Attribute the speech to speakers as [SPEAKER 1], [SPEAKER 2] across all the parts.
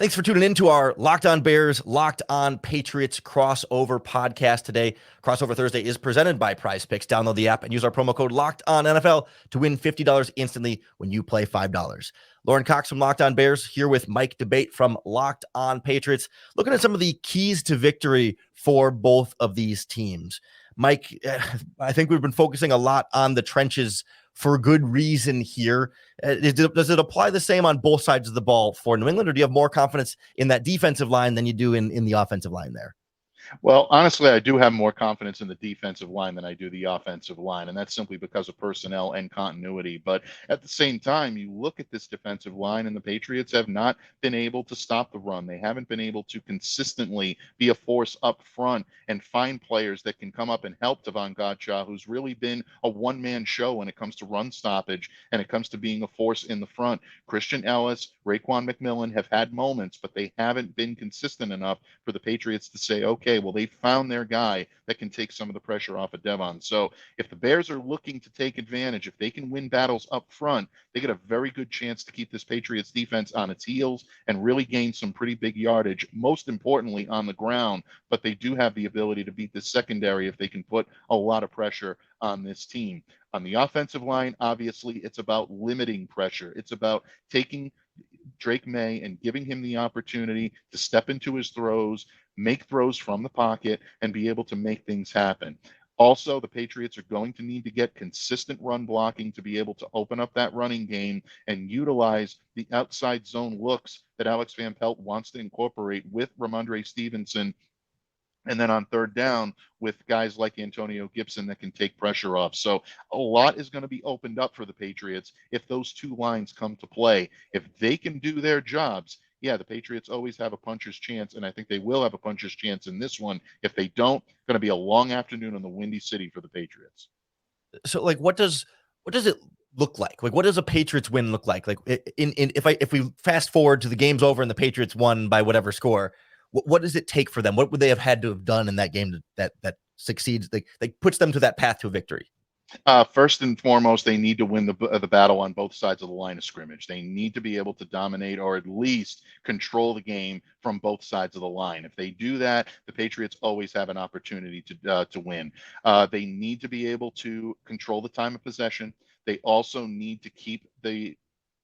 [SPEAKER 1] Thanks for tuning in to our Locked On Bears, Locked On Patriots crossover podcast today. Crossover Thursday is presented by PrizePicks. Download the app and use our promo code Locked On NFL to win $50 instantly when you play $5. Lauren Cox from Locked On Bears here with Mike Debate from Locked On Patriots, looking at some of the keys to victory for both of these teams. Mike, I think we've been focusing a lot on the trenches for good reason here. Does it apply the same on both sides of the ball for New England, or do you have more confidence in that defensive line than you do in the offensive line there?
[SPEAKER 2] Well, honestly, I do have more confidence in the defensive line than I do the offensive line, and that's simply because of personnel and continuity. But at the same time, you look at this defensive line, and the Patriots have not been able to stop the run. They haven't been able to consistently be a force up front and find players that can come up and help Devon Godchaux, who's really been a one-man show when it comes to run stoppage and it comes to being a force in the front. Christian Ellis, Raekwon McMillan have had moments, but they haven't been consistent enough for the Patriots to say, okay, well, they found their guy that can take some of the pressure off of Devon. So if the Bears are looking to take advantage, if they can win battles up front, they get a very good chance to keep this Patriots defense on its heels and really gain some pretty big yardage, most importantly on the ground. But they do have the ability to beat the secondary if they can put a lot of pressure on this team. On the offensive line, obviously, it's about limiting pressure. It's about taking Drake May and giving him the opportunity to step into his throws, make throws from the pocket, and be able to make things happen. Also, the Patriots are going to need to get consistent run blocking to be able to open up that running game and utilize the outside zone looks that Alex Van Pelt wants to incorporate with Ramondre Stevenson. And then on third down with guys like Antonio Gibson that can take pressure off. So a lot is going to be opened up for the Patriots if those two lines come to play. If they can do their jobs, yeah, the Patriots always have a puncher's chance, and I think they will have a puncher's chance in this one. If they don't, it's going to be a long afternoon in the Windy City for the Patriots.
[SPEAKER 1] So, like, what does it look like? Like, what does a Patriots win look like? Like, if we fast forward to the game's over and the Patriots won by whatever score, what does it take for them? What would they have had to have done in that game that succeeds, like puts them to that path to victory?
[SPEAKER 2] First and foremost, they need to win the battle on both sides of the line of scrimmage. They need to be able to dominate or at least control the game from both sides of the line. If they do that, the Patriots always have an opportunity to win. They need to be able to control the time of possession. They also need to keep the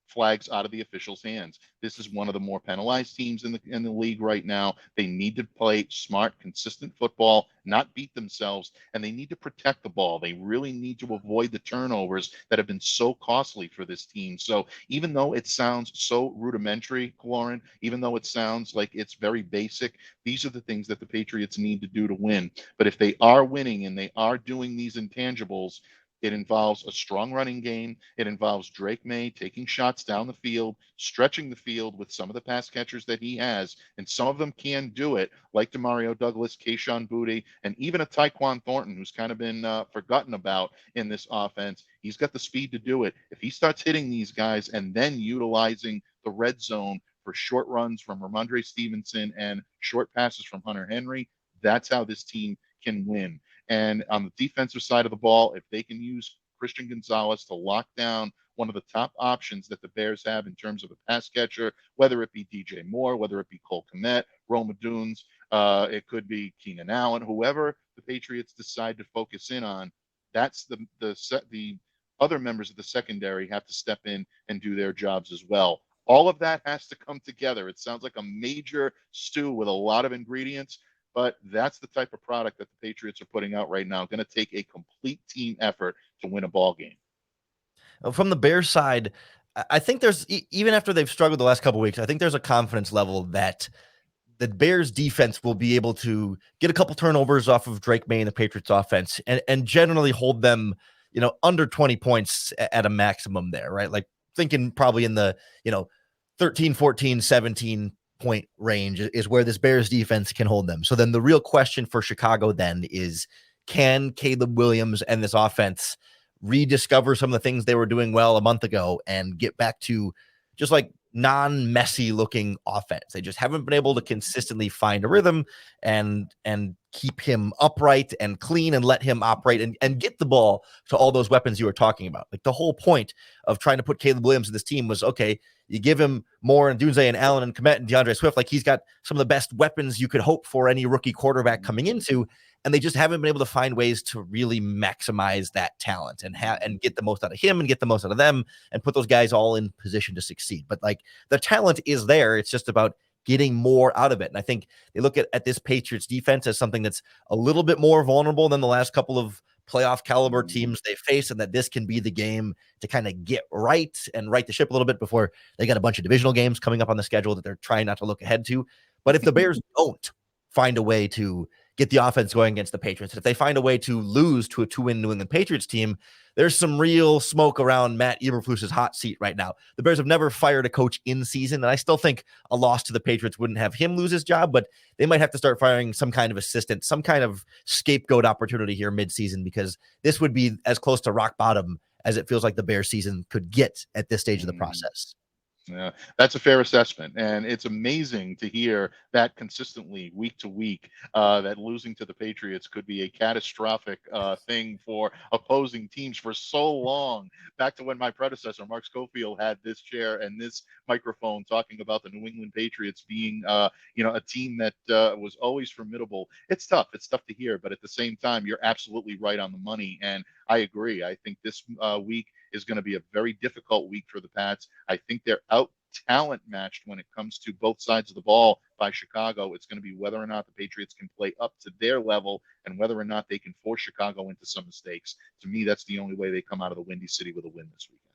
[SPEAKER 2] flags out of the officials' hands. This is one of the more penalized teams in the league right now. They need to play smart, consistent football, not beat themselves, and they need to protect the ball. They really need to avoid the turnovers that have been so costly for this team. So even though it sounds so rudimentary, Lauren, even though it sounds like it's very basic, these are the things that the Patriots need to do to win. But if they are winning and they are doing these intangibles, it involves a strong running game. It involves Drake May taking shots down the field, stretching the field with some of the pass catchers that he has, and some of them can do it, like Demario Douglas, Kayshon Boutte, and even a Tyquan Thornton, who's kind of been forgotten about in this offense. He's got the speed to do it. If he starts hitting these guys and then utilizing the red zone for short runs from Ramondre Stevenson and short passes from Hunter Henry, that's how this team can win. And on the defensive side of the ball, if they can use Christian Gonzalez to lock down one of the top options that the Bears have in terms of a pass catcher, whether it be DJ Moore, whether it be Cole Kmet, Rome Odunze, it could be Keenan Allen, whoever the Patriots decide to focus in on, that's the other members of the secondary have to step in and do their jobs as well. All of that has to come together. It sounds like a major stew with a lot of ingredients, but that's the type of product that the Patriots are putting out right now. Going to take a complete team effort to win a ball game.
[SPEAKER 1] From the Bears side, I think there's, even after they've struggled the last couple of weeks, I think there's a confidence level that the Bears defense will be able to get a couple turnovers off of Drake May and the Patriots offense and generally hold them, under 20 points at a maximum there, right? Like thinking probably in the, 13, 14, 17 point range is where this Bears defense can hold them. So then the real question for Chicago then is, can Caleb Williams and this offense rediscover some of the things they were doing well a month ago and get back to just like non-messy looking offense? They just haven't been able to consistently find a rhythm and keep him upright and clean and let him operate and get the ball to all those weapons you were talking about. Like the whole point of trying to put Caleb Williams in this team was, okay, You give him more and Dunze and Allen and Komet and DeAndre Swift, like he's got some of the best weapons you could hope for any rookie quarterback coming into, and they just haven't been able to find ways to really maximize that talent and get the most out of him and get the most out of them and put those guys all in position to succeed. But like the talent is there. It's just about getting more out of it. And I think they look at this Patriots defense as something that's a little bit more vulnerable than the last couple of playoff caliber teams they face, and that this can be the game to kind of get right and right the ship a little bit before they got a bunch of divisional games coming up on the schedule that they're trying not to look ahead to. But if the Bears don't find a way to get the offense going against the Patriots, if they find a way to lose to a 2-win New England Patriots team, there's some real smoke around Matt Eberflus's hot seat right now. The Bears have never fired a coach in season, and I still think a loss to the Patriots wouldn't have him lose his job, but they might have to start firing some kind of assistant, some kind of scapegoat opportunity here midseason, because this would be as close to rock bottom as it feels like the Bears season could get at this stage of the process.
[SPEAKER 2] Yeah, that's a fair assessment, and it's amazing to hear that consistently week to week. That losing to the Patriots could be a catastrophic thing for opposing teams for so long. Back to when my predecessor, Mark Schofield, had this chair and this microphone talking about the New England Patriots being, a team that was always formidable. It's tough. It's tough to hear, but at the same time, you're absolutely right on the money, and I agree. I think this week is going to be a very difficult week for the Pats. I think they're out talent matched when it comes to both sides of the ball by Chicago. It's going to be whether or not the Patriots can play up to their level and whether or not they can force Chicago into some mistakes. To me, that's the only way they come out of the Windy City with a win this weekend.